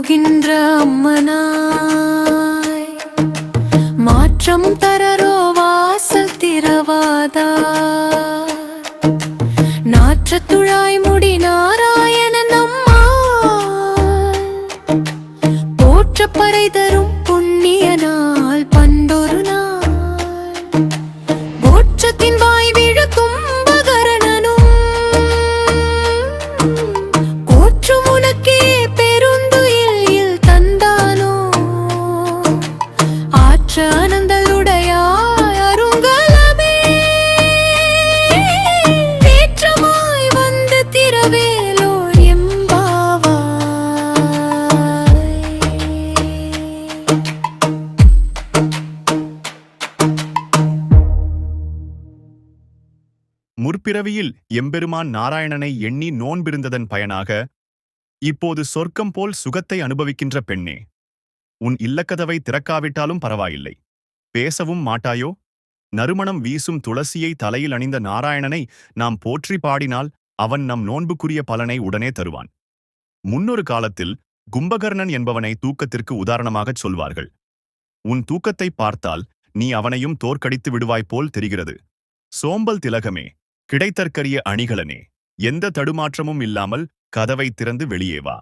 போகின்ற அம்மனாய் மாற்றம் தரரோ வாசல் திறவாதா நாற்றத்துழாய் முடி நாராயணன் அம்மா போற்றப்பறை தரும் புண்ணிய நாள் பண்டொரு நாள் போற்றத்தின் வாய் விழ கும்பகரணனும் கோற்றும் உனக்கே பெருந்துயில் தந்தானோ ஆற்ற ஆனந்தலுடையாய் அருங்கலமே தேற்றமாய் வந்து திரவேலோர் எம்பாவாய். முற்பிறவியில் எம்பெருமான் நாராயணனை எண்ணி நோன்பிருந்ததன் பயனாக இப்போது சொர்க்கம் போல் சுகத்தை அனுபவிக்கின்ற பெண்ணே, உன் இல்லக்கதவை திறக்காவிட்டாலும் பரவாயில்லை. பேசவும் மாட்டாயோ? நறுமணம் வீசும் துளசியை தலையில் அணிந்த நாராயணனை நாம் போற்றி பாடினால் அவன் நம் நோன்புக்குரிய பலனை உடனே தருவான். முன்னொரு காலத்தில் கும்பகர்ணன் என்பவனை தூக்கத்திற்கு உதாரணமாகச் சொல்வார்கள். உன் தூக்கத்தை பார்த்தால் நீ அவனையும் தோற்கடித்து விடுவாய் போல் தெரிகிறது. சோம்பல் திலகமே, கிடைத்தற்கரிய அணிகலனே, எந்த தடுமாற்றமும் இல்லாமல் கதவை திறந்து வெளியே வா.